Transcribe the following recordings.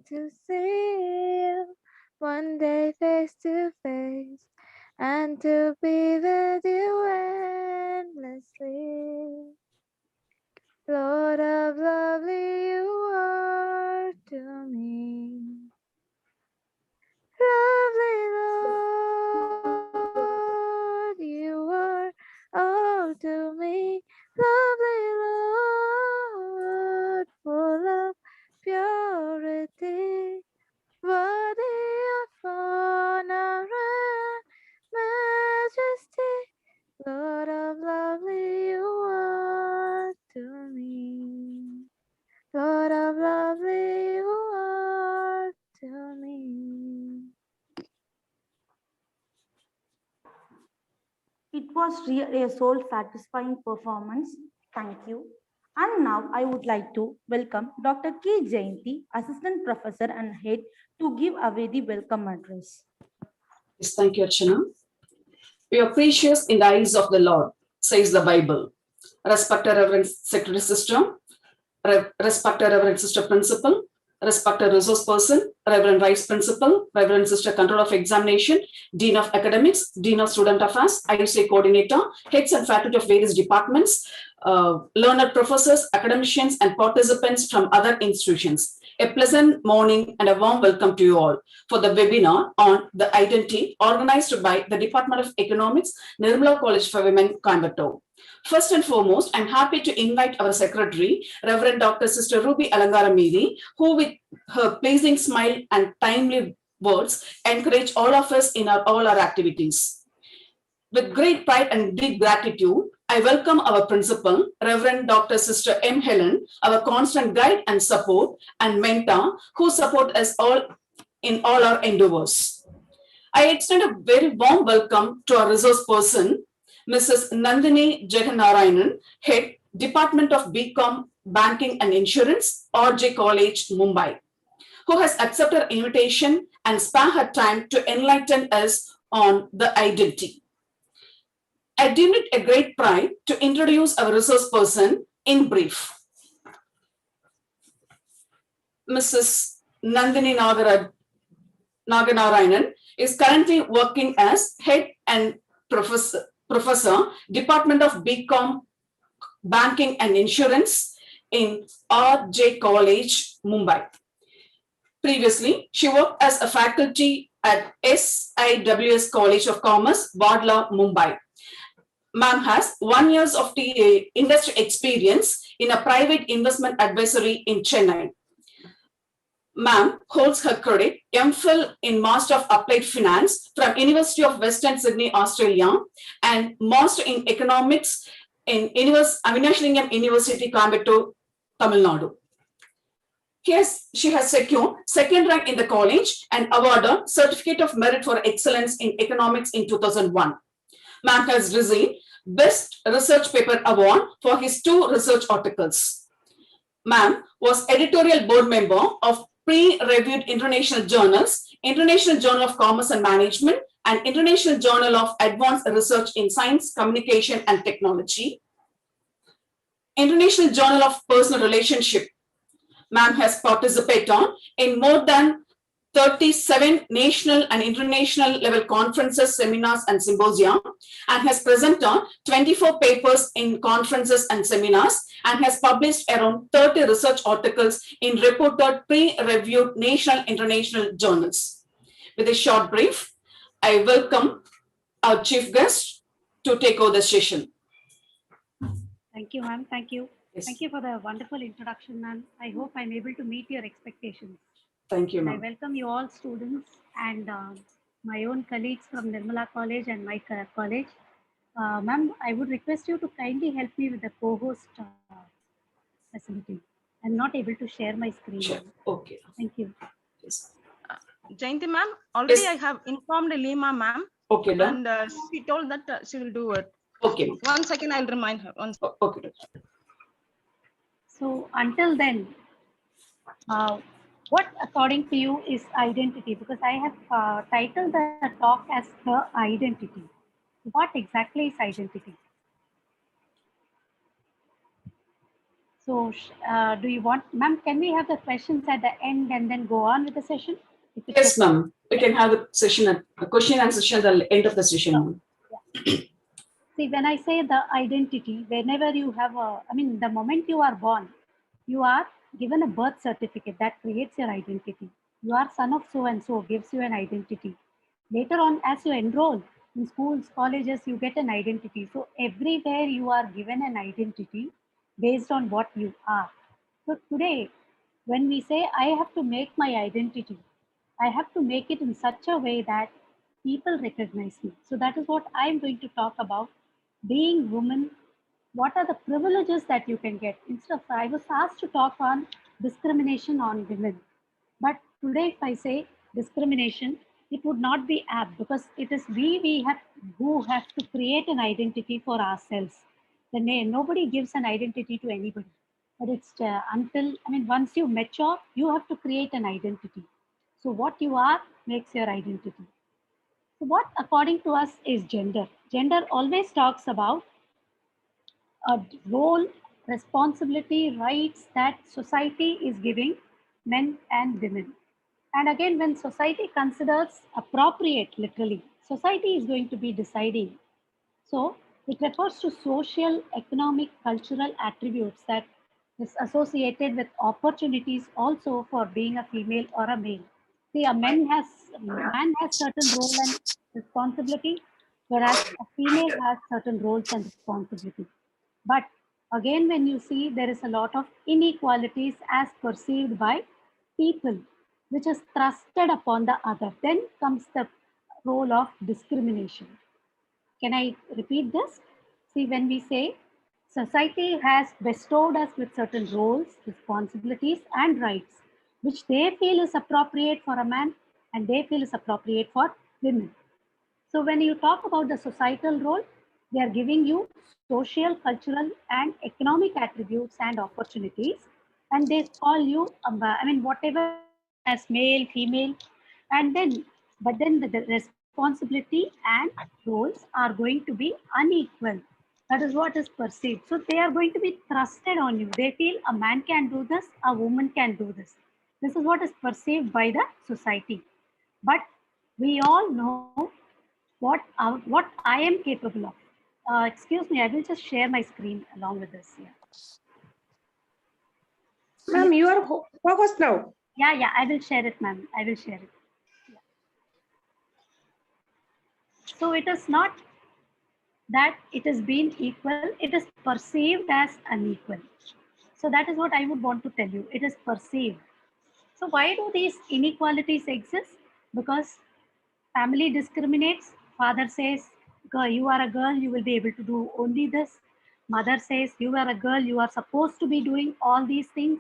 to see you one day face to face, and to be with you endlessly. Lord of lovely you are to me. Lovely Lord, you are all to me. Lovely Lord, full of purity, worthy of honor and majesty. Lord of lovely you are to me. Lord of lovely you are to me. It was really a soul satisfying performance. Thank you. And now I would like to welcome Dr. K. Jayanti, Assistant Professor and Head, to give away the welcome address. Yes, thank you, Archana. We are precious in the eyes of the Lord, says the Bible. Respected Reverend Secretary Sister, Respected Reverend Sister Principal, Respected Resource Person, Reverend Vice Principal, Reverend Sister Control of Examination, Dean of Academics, Dean of Student Affairs, IUC Coordinator, Heads and Faculty of various departments, learned professors, academicians, and participants from other institutions. A pleasant morning and a warm welcome to you all for the webinar on the identity organized by the Department of Economics, Nirmala College for Women, Coimbatore. First and foremost, I'm happy to invite our secretary, Reverend Dr. Sister Ruby Alangaramidi, who with her pleasing smile and timely words encourage all of us in all our activities. With great pride and deep gratitude, I welcome our principal, Reverend Dr. Sister M. Helen, our constant guide and support and mentor who support us all in all our endeavors. I extend a very warm welcome to our resource person, Mrs. Nandini Jagannarayanan, Head, Department of BCom, Banking and Insurance, RJ College, Mumbai, who has accepted our invitation and spare her time to enlighten us on the identity. I deem it a great pride to introduce our resource person in brief. Mrs. Nandini Naganarayanan is currently working as Head and Professor, Department of BCom, Banking and Insurance in RJ College, Mumbai. Previously, she worked as a faculty at SIWS College of Commerce, Wadla, Mumbai. Ma'am has 1 year of industry experience in a private investment advisory in Chennai. Ma'am holds her credit MPhil in Master of Applied Finance from University of Western Sydney, Australia, and Master in Economics in Avinashlingam University, Coimbatore, Tamil Nadu. She has secured second rank in the college and awarded Certificate of Merit for Excellence in Economics in 2001. Ma'am has received Best Research Paper Award for his 2 research articles. Ma'am was editorial board member of pre-reviewed international journals, International Journal of Commerce and Management, and International Journal of Advanced Research in Science, Communication, and Technology, International Journal of Personal Relationship. Ma'am has participated in more than 37 national and international level conferences, seminars, and symposia, and has presented 24 papers in conferences and seminars, and has published around 30 research articles in reported pre-reviewed national and international journals. With a short brief, I welcome our chief guest to take over the session. Thank you, ma'am. Thank you. Yes. Thank you for the wonderful introduction, ma'am. I hope I'm able to meet your expectations. Thank you, I ma'am. welcome you all students and my own colleagues from Nirmala College and my college. Ma'am, I would request you to kindly help me with the co-host facility. I'm not able to share my screen. Sure. Okay. Thank you. Yes. Jayanti ma'am, already Yes. I have informed Lima ma'am, Okay, done. and she told that she will do it. Okay. 1 second, I'll remind her. Okay. So until then, what according to you is identity? Because I have titled the talk as the identity. What exactly is identity? So do you want, ma'am, can we have the questions at the end and then go on with the session? If it's Yes, okay. ma'am. We can have the session at a question and session at the end of the session, ma'am. See, when I say the identity, whenever you have a, I mean, the moment you are born, you are given a birth certificate that creates your identity. You are son of so and so, gives you an identity. Later on, as you enroll in schools, colleges, you get an identity. So everywhere you are given an identity based on what you are. So today, when we say, I have to make my identity, I have to make it in such a way that people recognize me. So that is what I'm going to talk about. Being woman, what are the privileges that you can get? Instead of, I was asked to talk on discrimination on women. But today, if I say discrimination, it would not be apt because it is we have who have to create an identity for ourselves. Nobody gives an identity to anybody. But it's until, I mean, once you mature, you have to create an identity. So what you are makes your identity. So what according to us is gender? Gender always talks about a role, responsibility, rights that society is giving men and women. And again, when society considers appropriate, literally, society is going to be deciding. So it refers to social, economic, cultural attributes that is associated with opportunities also for being a female or a male. See, man has certain role and responsibility, whereas a female has certain roles and responsibility. But again, when you see there is a lot of inequalities as perceived by people, which is thrusted upon the other, then comes the role of discrimination. Can I repeat this? See, when we say society has bestowed us with certain roles, responsibilities, and rights, which they feel is appropriate for a man and they feel is appropriate for women. So when you talk about the societal role, they are giving you social, cultural, and economic attributes and opportunities, and they call you, I mean, whatever you are as male, female, and then, but then the responsibility and roles are going to be unequal. That is what is perceived. So they are going to be thrusted on you. They feel a man can do this, a woman can do this. This is what is perceived by the society. But we all know what I am capable of. Excuse me, I will just share my screen along with this. Yeah, Ma'am, you are focused now. yeah, I will share it, ma'am. I will share it. Yeah. So it is not that it is being equal, it is perceived as unequal. So that is what I would want to tell you. It is perceived. So why do these inequalities exist? Because family discriminates. Father says, girl, you are a girl, you will be able to do only this. Mother says, you are a girl, you are supposed to be doing all these things.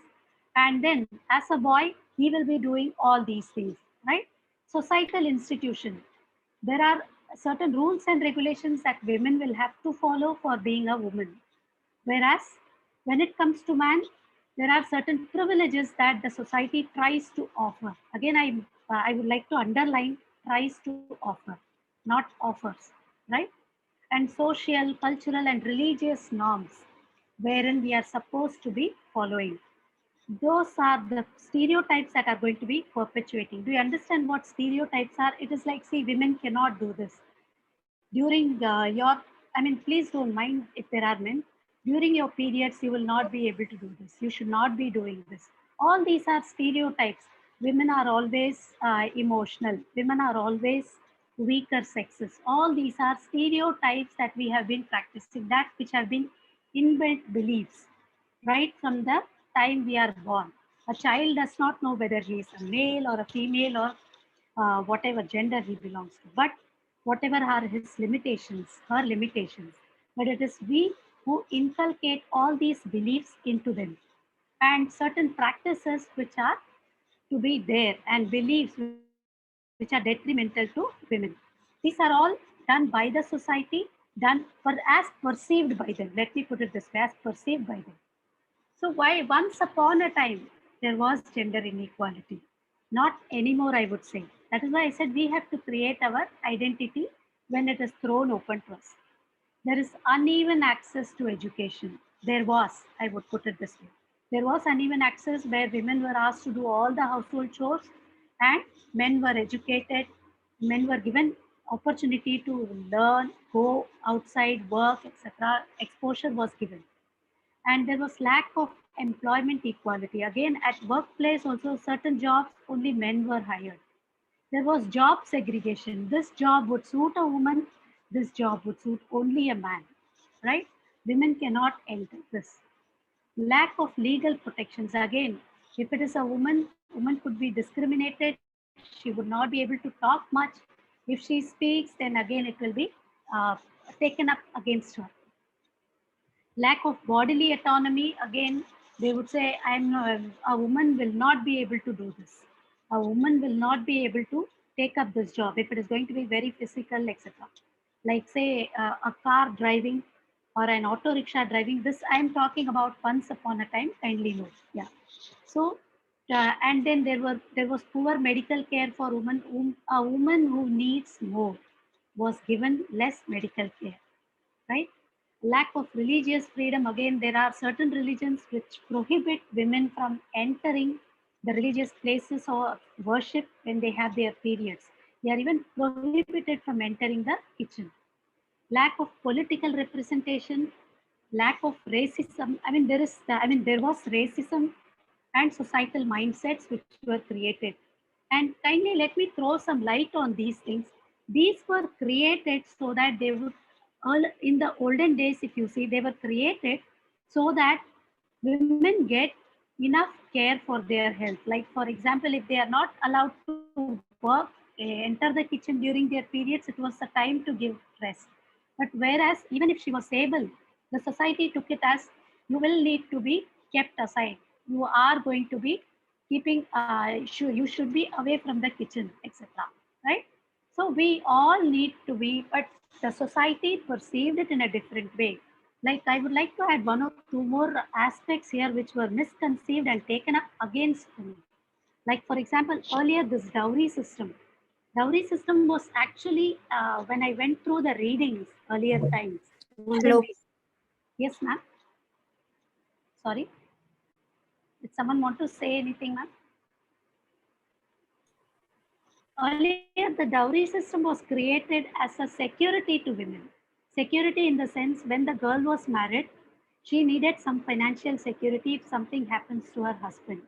And then as a boy, he will be doing all these things, right? Societal institution. There are certain rules and regulations that women will have to follow for being a woman. Whereas when it comes to man, there are certain privileges that the society tries to offer. Again, I would like to underline tries to offer, not offers, right? And social, cultural, and religious norms wherein we are supposed to be following. Those are the stereotypes that are going to be perpetuating. Do you understand what stereotypes are? It is like, see, women cannot do this. During I mean, please don't mind if there are men. During your periods, you will not be able to do this. You should not be doing this. All these are stereotypes. Women are always emotional. Women are always weaker sexes. All these are stereotypes that we have been practicing, that which have been inbuilt beliefs right from the time we are born. A child does not know whether he is a male or a female or whatever gender he belongs to, but whatever are his limitations, her limitations. But it is we who inculcate all these beliefs into them, and certain practices which are to be there, and beliefs which are detrimental to women. These are all done by the society, done for as perceived by them. Let me put it this way, as perceived by them. So why once upon a time there was gender inequality? Not anymore, I would say. That is why I said we have to create our identity when it is thrown open to us. There is uneven access to education. There was, I would put it this way. There was uneven access where women were asked to do all the household chores and men were educated. Men were given opportunity to learn, go outside, work, etc. Exposure was given. And there was lack of employment equality. Again, at workplace also certain jobs only men were hired. There was job segregation. This job would suit a woman, this job would suit only a man, right? Women cannot enter this. Lack of legal protections. Again, if it is a woman, woman could be discriminated. She would not be able to talk much. If she speaks, then again it will be uh, taken up against her. Lack of bodily autonomy. Again, they would say, a woman will not be able to do this. A woman will not be able to take up this job if it is going to be very physical, etc. Like say a car driving or an auto rickshaw driving. This I am talking about once upon a time. Kindly note. Yeah. So, and then there was poor medical care for women. A woman who needs more was given less medical care, right? Lack of religious freedom. Again, there are certain religions which prohibit women from entering the religious places or worship when they have their periods. They are even prohibited from entering the kitchen. Lack of political representation, lack of racism. There was racism and societal mindsets which were created. And kindly let me throw some light on these things. These were created so that they would, all in the olden days, if you see, they were created so that women get enough care for their health. Like, for example, if they are not allowed to work, enter the kitchen during their periods, it was a time to give rest. But whereas, even if she was able, the society took it as you will need to be kept aside. You are going to be keeping, you should be away from the kitchen, etc. Right? So we all need to be, but the society perceived it in a different way. Like I would like to add one or two more aspects here which were misconceived and taken up against women. Like for example, earlier this dowry system. Dowry system was actually, when I went through the readings earlier times, olden Hello. days. Yes, ma'am. Sorry. Did someone want to say anything, ma'am? Earlier, the dowry system was created as a security to women. Security in the sense when the girl was married, she needed some financial security if something happens to her husband.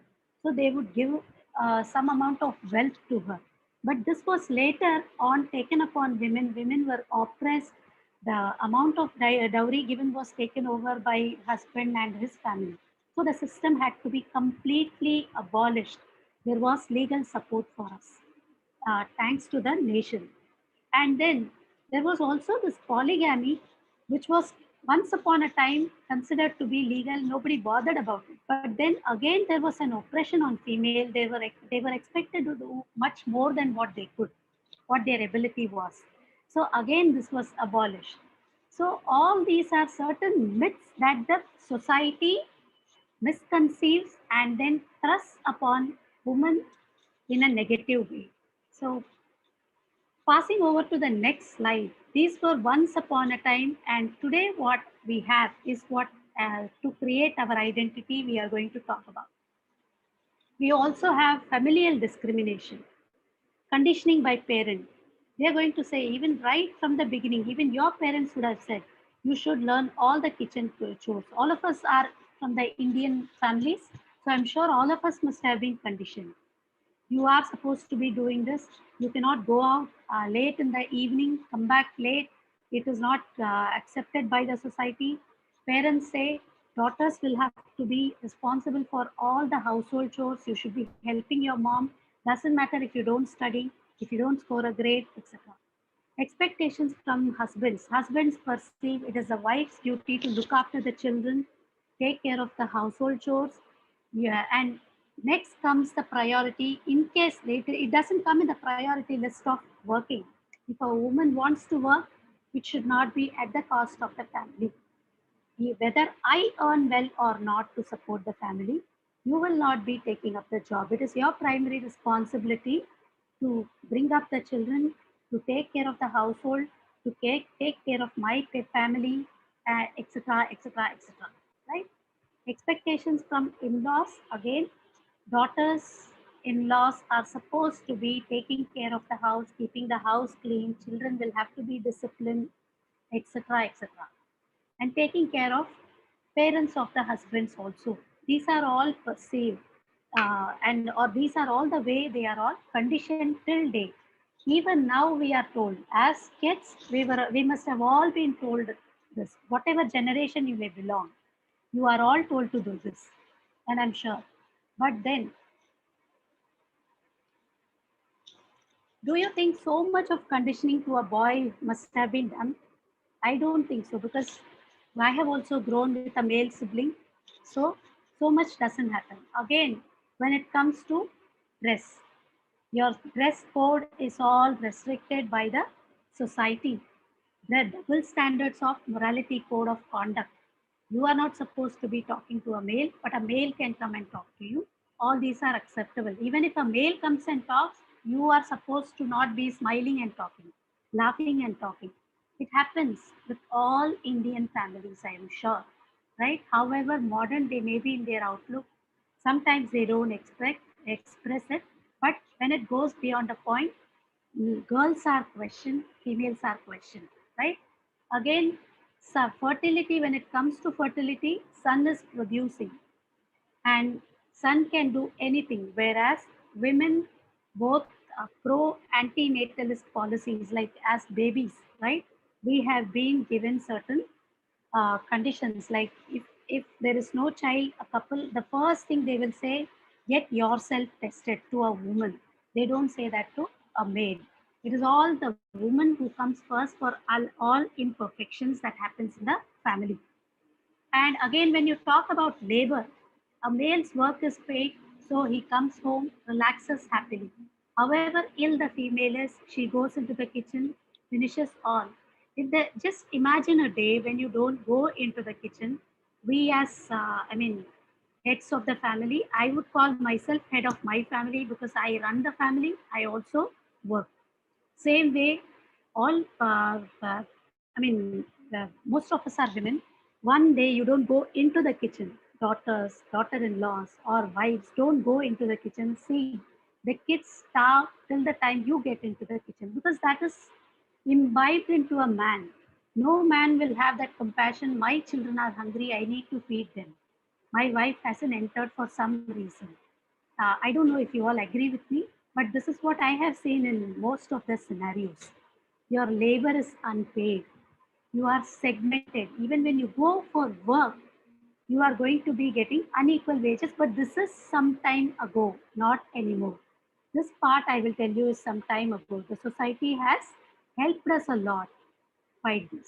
So they would give some amount of wealth to her. But this was later on taken upon women. Women were oppressed. The amount of dowry given was taken over by husband and his family. So the system had to be completely abolished. There was legal support for us, thanks to the nation. And then there was also this polygamy, which was once upon a time considered to be legal. Nobody bothered about it. But then again, there was an oppression on female. They were expected to do much more than what they could, what their ability was. So again, this was abolished. So all these are certain myths that the society misconceives and then thrusts upon women in a negative way. So passing over to the next slide, these were once upon a time, and today what we have is what, to create our identity we are going to talk about. We also have familial discrimination, conditioning by parent. They are going to say, even right from the beginning, even your parents would have said, you should learn all the kitchen chores. All of us are from the Indian families, so I'm sure all of us must have been conditioned. You are supposed to be doing this. You cannot go out late in the evening, come back late. It is not accepted by the society. Parents say daughters will have to be responsible for all the household chores. You should be helping your mom. Doesn't matter if you don't study, if you don't score a grade, etc. Expectations from husbands. Husbands perceive it as a wife's duty to look after the children, take care of the household chores. Yeah, and next comes the priority. In case later, it doesn't come in the priority list of working. If a woman wants to work, it should not be at the cost of the family. Whether I earn well or not to support the family, you will not be taking up the job. It is your primary responsibility to bring up the children, to take care of the household, to take care of my family, etc., etc., etc. Right? Expectations from in-laws, again, daughters in-laws are supposed to be taking care of the house, keeping the house clean, children will have to be disciplined, etc., etc., and taking care of parents of the husbands also. These are all perceived, and or these are all the way they are all conditioned till date. Even now we are told as kids, we must have all been told this. Whatever generation you may belong, you are all told to do this, and I'm sure. But then, do you think so much of conditioning to a boy must have been done? I don't think so, because I have also grown with a male sibling. So, so much doesn't happen. Again, when it comes to dress, your dress code is all restricted by the society. The double standards of morality code of conduct. You are not supposed to be talking to a male, but a male can come and talk to you. All these are acceptable. Even if a male comes and talks, you are supposed to not be smiling and talking, laughing and talking. It happens with all Indian families, I am sure, right? However modern they may be in their outlook, sometimes they don't express it, but when it goes beyond a point, girls are questioned, females are questioned, right? Again, so fertility, when it comes to fertility, sun is producing and sun can do anything, whereas women both pro anti-natalist policies, like as babies, right? We have been given certain conditions, like if there is no child, a couple, the first thing they will say, get yourself tested, to a woman. They don't say that to a male. It is all the woman who comes first for all imperfections that happens in the family. And again, when you talk about labor, a male's work is paid, so he comes home, relaxes happily. However ill the female is, she goes into the kitchen, finishes all. Just imagine a day when you don't go into the kitchen. We as, heads of the family, I would call myself head of my family because I run the family, I also work. Same way, all, most of us are women. One day you don't go into the kitchen. Daughters, daughter-in-laws, or wives don't go into the kitchen. See, the kids starve till the time you get into the kitchen because that is imbibed into a man. No man will have that compassion. My children are hungry. I need to feed them. My wife hasn't entered for some reason. I don't know if you all agree with me, but this is what I have seen in most of the scenarios. Your labor is unpaid. You are segmented. Even when you go for work, you are going to be getting unequal wages, but this is some time ago, not anymore. This part I will tell you is some time ago. The society has helped us a lot fight this.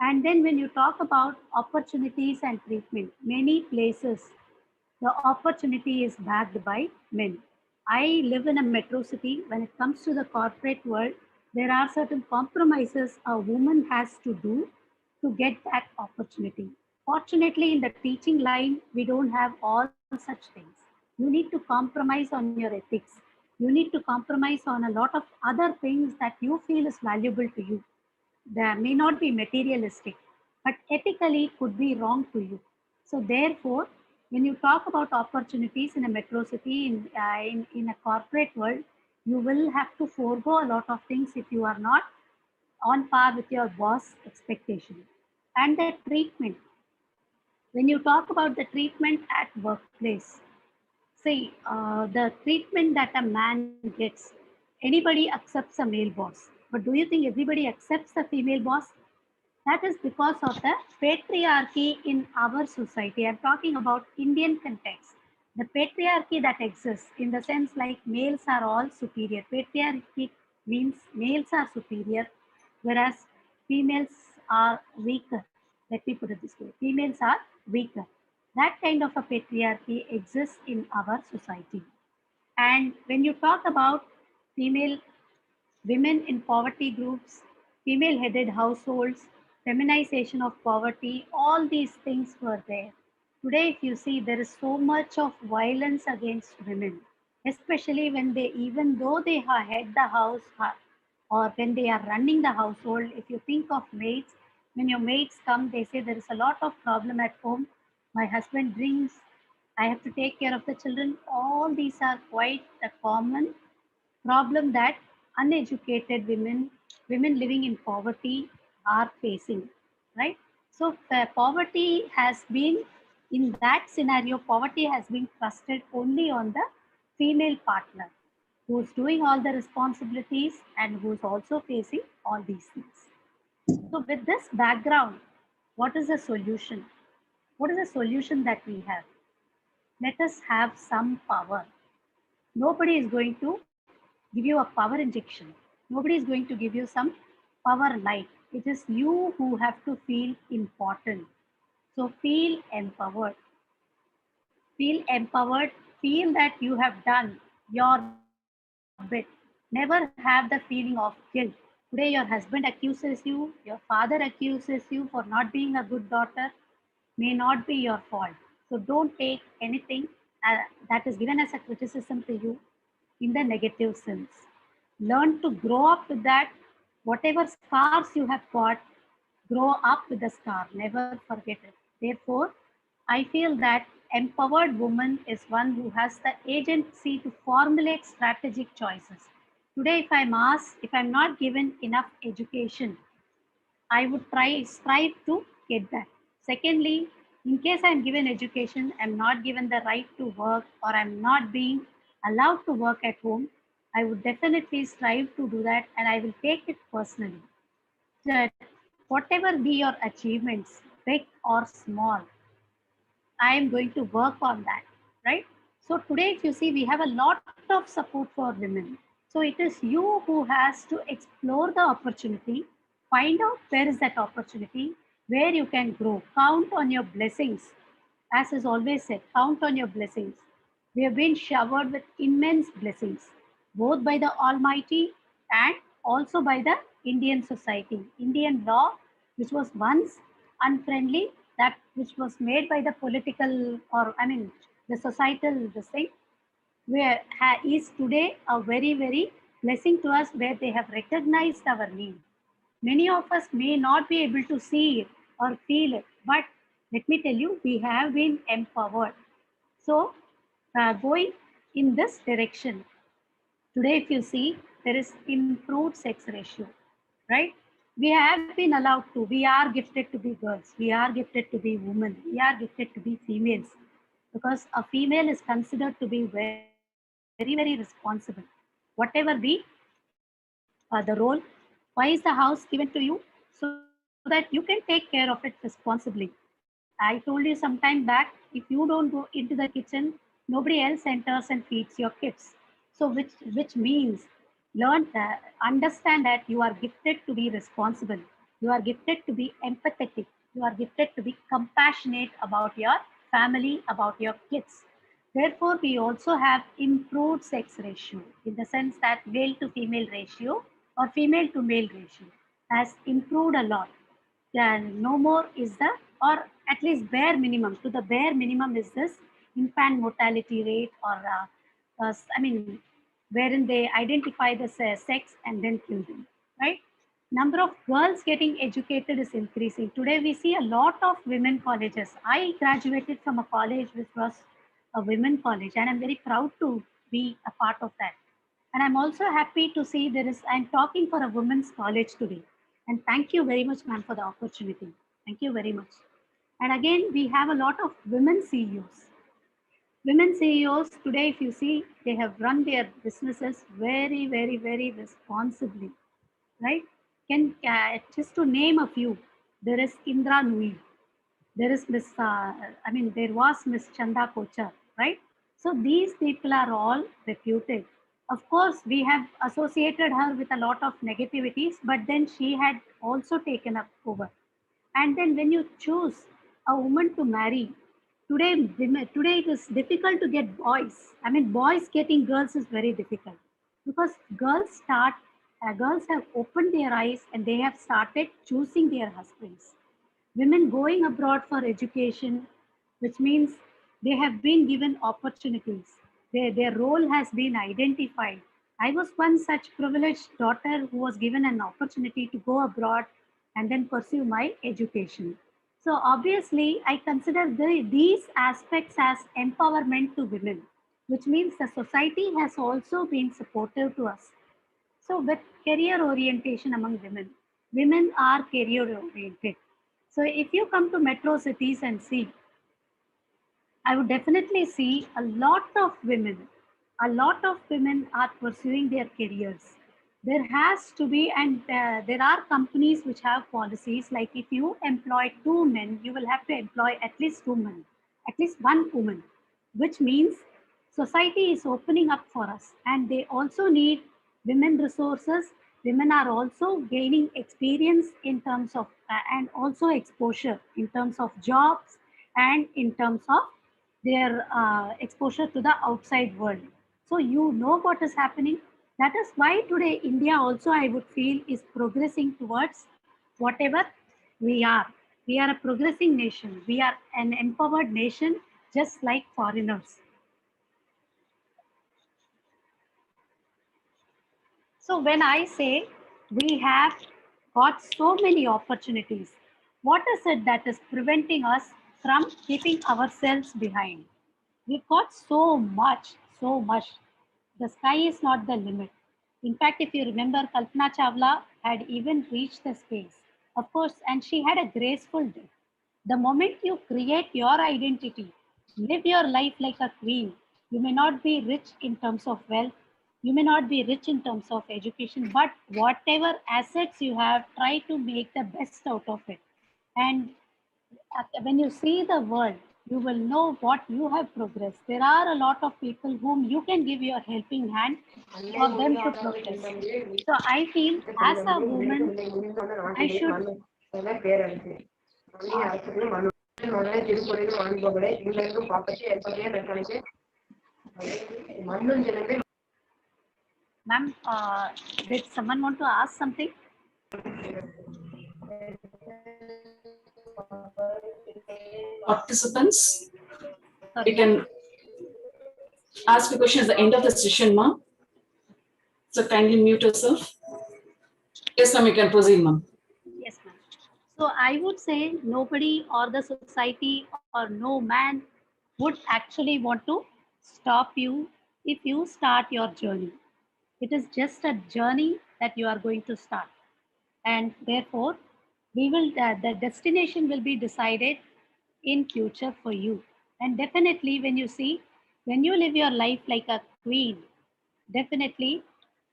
And then when you talk about opportunities and treatment, many places the opportunity is backed by men. I live in a metro city. When it comes to the corporate world, there are certain compromises a woman has to do to get that opportunity. Fortunately, in the teaching line, we don't have all such things. You need to compromise on your ethics. You need to compromise on a lot of other things that you feel is valuable to you. They may not be materialistic, but ethically could be wrong to you. So therefore, when you talk about opportunities in a metro city, in a corporate world, you will have to forego a lot of things if you are not on par with your boss expectation. And the treatment, when you talk about the treatment at workplace, see, the treatment that a man gets, anybody accepts a male boss. But do you think everybody accepts a female boss? That is because of the patriarchy in our society. I'm talking about Indian context. The patriarchy that exists in the sense like males are all superior. Patriarchy means males are superior, whereas females are weaker. Let me put it this way, females are weaker. That kind of a patriarchy exists in our society. And when you talk about female women in poverty groups, female headed households, feminization of poverty, all these things were there. Today, if you see, there is so much of violence against women, especially when they, even though they head the house or when they are running the household. If you think of maids, when your maids come, they say there is a lot of problem at home. My husband drinks, I have to take care of the children. All these are quite a common problem that uneducated women, women living in poverty are facing, right? So poverty has been, in that scenario, poverty has been trusted only on the female partner who's doing all the responsibilities and who's also facing all these things. So with this background, what is the solution? What is the solution that we have? Let us have some power. Nobody is going to give you a power injection. Nobody is going to give you some power light. It is you who have to feel important. So feel empowered. Feel empowered. Feel that you have done your bit. Never have the feeling of guilt. Today, your husband accuses you, your father accuses you for not being a good daughter, may not be your fault. So don't take anything that is given as a criticism to you in the negative sense. Learn to grow up with that. Whatever scars you have got, grow up with the scar. Never forget it. Therefore, I feel that empowered woman is one who has the agency to formulate strategic choices. Today, if I'm asked, if I'm not given enough education, I would strive to get that. Secondly, in case I'm given education, I'm not given the right to work or I'm not being allowed to work at home, I would definitely strive to do that and I will take it personally. That whatever be your achievements, big or small, I am going to work on that, right? So today, if you see, we have a lot of support for women. So it is you who has to explore the opportunity, find out where is that opportunity, where you can grow, count on your blessings. As is always said, count on your blessings. We have been showered with immense blessings, both by the Almighty and also by the Indian society. Indian law, which was once unfriendly, that which was made by the political or I mean the societal this thing, where is today a very, very blessing to us where they have recognized our need. Many of us may not be able to see it or feel it, but let me tell you, we have been empowered. So, going in this direction, today, if you see, there is improved sex ratio, right? We have been allowed to, we are gifted to be girls, we are gifted to be women, we are gifted to be females, because a female is considered to be very, very responsible. Whatever be the role, why is the house given to you? So that you can take care of it responsibly. I told you some time back, if you don't go into the kitchen, nobody else enters and feeds your kids. So which means understand that you are gifted to be responsible. You are gifted to be empathetic. You are gifted to be compassionate about your family, about your kids. Therefore, we also have improved sex ratio in the sense that male to female ratio or female to male ratio has improved a lot. Then no more is the, or at least bare minimum, to the bare minimum is this infant mortality rate or I mean, wherein they identify the sex and then kill them, right? Number of girls getting educated is increasing. Today we see a lot of women colleges. I graduated from a college which was a women college and I'm very proud to be a part of that. And I'm also happy to see I'm talking for a women's college today. And thank you very much, ma'am, for the opportunity. Thank you very much. And again, we have a lot of women CEOs. Women CEOs today, if you see, they have run their businesses very, very, very responsibly, right? Just to name a few, there is Indra Nui, there is there was Miss Chanda Kochar, right? So these people are all reputed. Of course, we have associated her with a lot of negativities, but then she had also taken up over. And then when you choose a woman to marry, today it is difficult to get boys. I mean, boys getting girls is very difficult because girls have opened their eyes and they have started choosing their husbands. Women going abroad for education, which means they have been given opportunities. Their role has been identified. I was one such privileged daughter who was given an opportunity to go abroad and then pursue my education. So obviously, I consider these aspects as empowerment to women, which means the society has also been supportive to us. So with career orientation among women, women are career oriented. So if you come to metro cities and see, I would definitely see a lot of women are pursuing their careers. There has to be, and there are companies which have policies like if you employ two men, you will have to employ at least two men, at least one woman, which means society is opening up for us and they also need women resources. Women are also gaining experience in terms of, and also exposure in terms of jobs and in terms of their exposure to the outside world. So you know what is happening. That is why today India also, I would feel, is progressing towards whatever we are. We are a progressing nation. We are an empowered nation, just like foreigners. So when I say we have got so many opportunities, what is it that is preventing us from keeping ourselves behind? We've got so much, so much. The sky is not the limit. In fact, if you remember, Kalpana Chawla had even reached the space. Of course, and she had a graceful death. The moment you create your identity, live your life like a queen, you may not be rich in terms of wealth, you may not be rich in terms of education, but whatever assets you have, try to make the best out of it. And when you see the world, you will know what you have progressed. There are a lot of people whom you can give your helping hand for them to progress. So I feel as a woman, I should Ma'am, did someone want to ask something? Participants, Sorry, you ma'am. can ask a question at the end of the session, ma'am. So kindly mute yourself. Yes, ma'am, you can proceed, ma'am. Yes, ma'am. So I would say nobody or the society or no man would actually want to stop you if you start your journey. It is just a journey that you are going to start. And therefore, the destination will be decided in future for you. And definitely when you see, when you live your life like a queen, definitely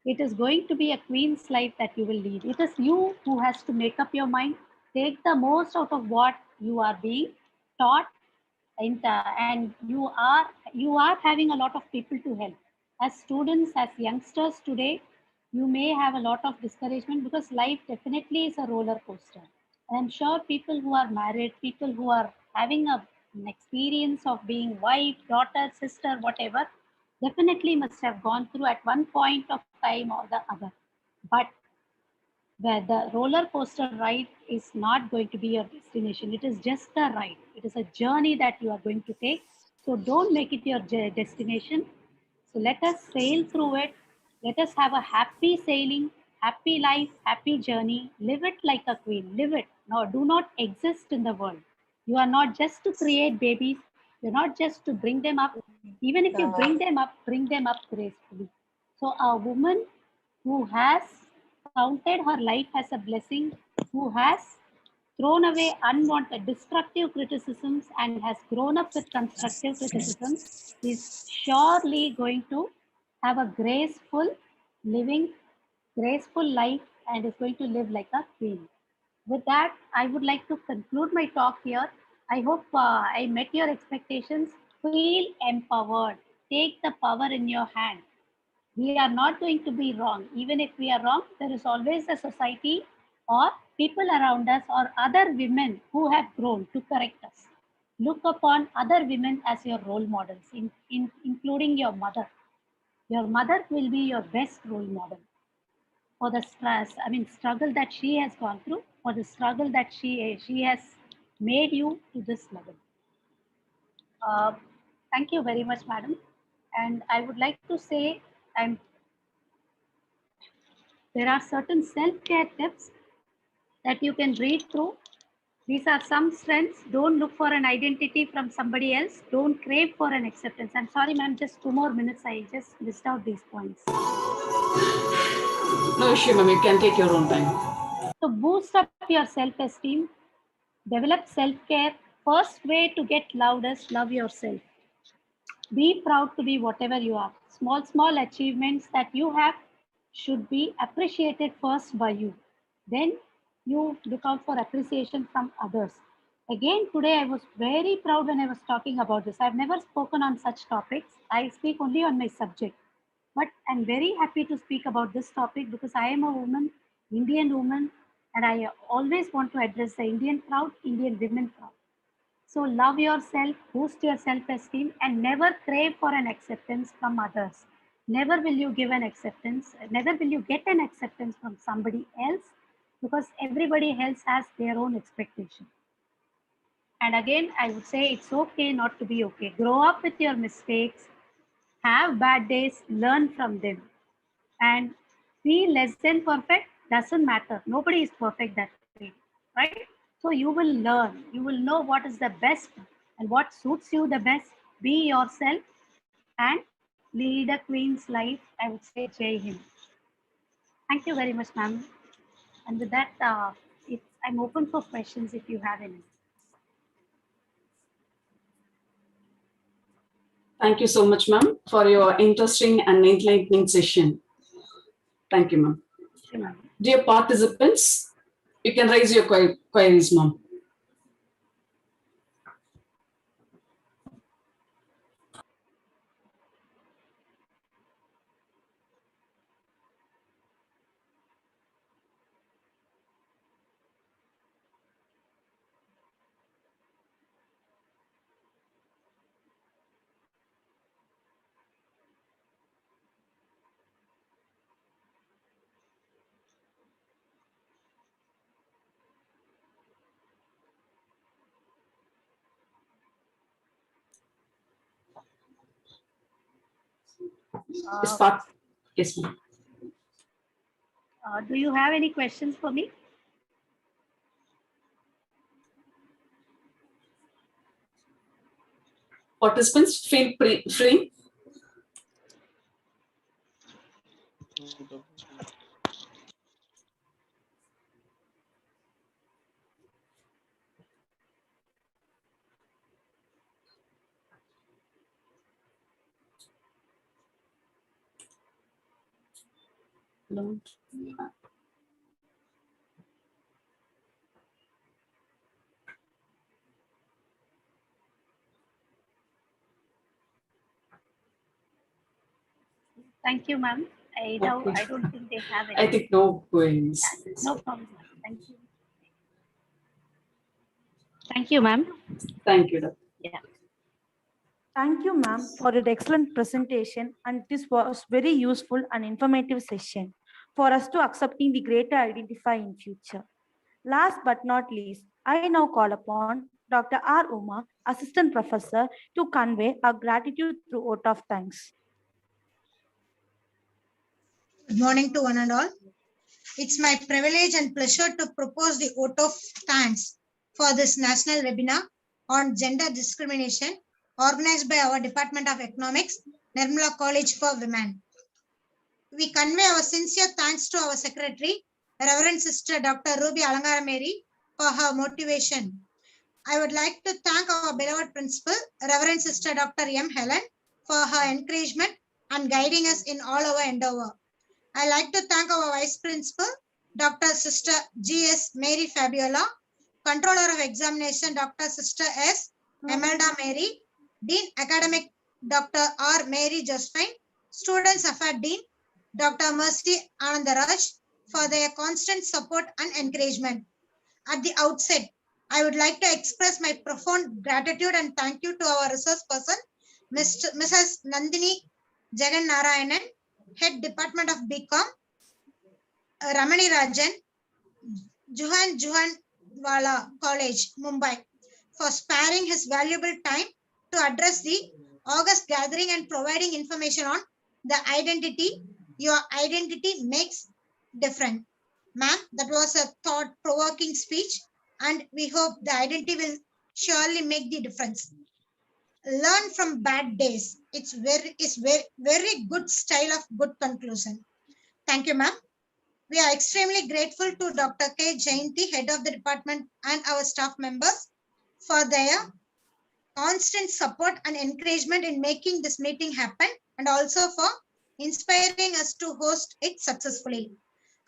it is going to be a queen's life that you will lead. It is you who has to make up your mind, take the most out of what you are being taught, and you are having a lot of people to help. As students, as youngsters today, you may have a lot of discouragement because life definitely is a roller coaster. And I'm sure people who are married, people who are having an experience of being wife, daughter, sister, whatever, definitely must have gone through at one point of time or the other. But where the roller coaster ride is not going to be your destination. It is just a ride. It is a journey that you are going to take. So don't make it your destination. So let us sail through it. Let us have a happy sailing, happy life, happy journey. Live it like a queen. Live it. No, do not exist in the world. You are not just to create babies. You're not just to bring them up. Even if you bring them up gracefully. So a woman who has counted her life as a blessing, who has thrown away unwanted destructive criticisms and has grown up with constructive criticisms, is surely going to have a living, graceful life and is going to live like a queen. With that, I would like to conclude my talk here. I hope I met your expectations. Feel empowered. Take the power in your hand. We are not going to be wrong. Even if we are wrong, there is always a society or people around us or other women who have grown to correct us. Look upon other women as your role models, including your mother. Your mother will be your best role model for the struggle that she has gone through, for the struggle that she has made you to this level. Uh, Thank you very much, madam. And I would like to say, there are certain self-care tips that you can read through These are some strengths. Don't look for an identity from somebody else. Don't crave for an acceptance. I'm sorry, ma'am, just 2 more minutes. I just list out these points. No issue, ma'am. You can take your own time. So boost up your self-esteem, develop self-care. First way to get loved is love yourself. Be proud to be whatever you are. Small achievements that you have should be appreciated first by you. Then you look out for appreciation from others. Again, today I was very proud when I was talking about this. I've never spoken on such topics. I speak only on my subject. But I'm very happy to speak about this topic because I am a woman, Indian woman, and I always want to address the Indian crowd, Indian women crowd. So love yourself, boost your self-esteem, and never crave for an acceptance from others. Never will you give an acceptance, never will you get an acceptance from somebody else because everybody else has their own expectation. And again, I would say it's okay not to be okay. Grow up with your mistakes, have bad days, learn from them, and be less than perfect doesn't matter. Nobody is perfect that way, right? So you will learn, you will know what is the best and what suits you the best. Be yourself and lead a queen's life. I would say Jai Hind. Thank you very much, ma'am. And with that, I'm open for questions if you have any. Thank you so much, ma'am, for your interesting and enlightening session. Thank you, ma'am. Thank you, ma'am. Dear participants, you can raise your queries, ma'am. Yes, ma'am. Do you have any questions for me? Participants, feel free. Thank you, ma'am. I don't think they have any. I think no queries. No problem. Thank you. Thank you, ma'am. Thank you, Doctor. Yeah. Thank you, ma'am, for your excellent presentation, and this was very useful and informative session for us to accepting the greater identify in future. Last but not least, I now call upon Dr. R. Uma, Assistant Professor, to convey our gratitude through vote of thanks. Good morning to one and all. It's my privilege and pleasure to propose the vote of thanks for this national webinar on gender discrimination organized by our Department of Economics, Nirmala College for Women. We convey our sincere thanks to our Secretary, Reverend Sister Dr. Ruby Alangara Mary, for her motivation. I would like to thank our beloved Principal, Reverend Sister Dr. M. Helen, for her encouragement and guiding us in all our endeavor. I like to thank our Vice Principal, Dr. Sister G.S. Mary Fabiola, Controller of Examination, Dr. Sister S. Emelda Mary, Dean Academic, Dr. R. Mary Josephine, Students Affairs Dean, Dr. Mercy Anandaraj, for their constant support and encouragement. At the outset, I would like to express my profound gratitude and thank you to our resource person, Mrs. Nandini Jagan Narayanan, Head Department of BCom, Ramani Rajan, Juhanwala College, Mumbai, for sparing his valuable time to address the August gathering and providing information on the identity. Your identity makes difference. Ma'am, that was a thought-provoking speech. and we hope the identity will surely make the difference. Learn from bad days. It's very good style of good conclusion. Thank you, ma'am. We are extremely grateful to Dr. K. Jayanti, head of the department, and our staff members for their constant support and encouragement in making this meeting happen, and also for inspiring us to host it successfully.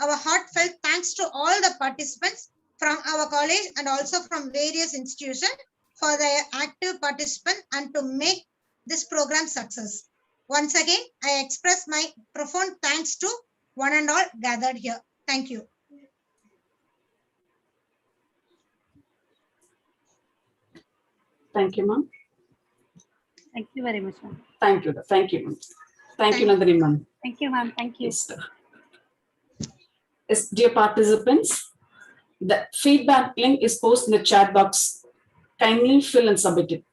Our heartfelt thanks to all the participants from our college and also from various institutions for their active participation and to make this program success. Once again, I express my profound thanks to one and all gathered here. Thank you. Thank you, ma'am. Thank you very much, ma'am. Thank you. Thank you, ma'am. Thank you, Thank Nandini, ma'am. Thank you, ma'am. Thank you. Yes, sir. Yes, dear participants, the feedback link is posted in the chat box. Kindly fill and submit it.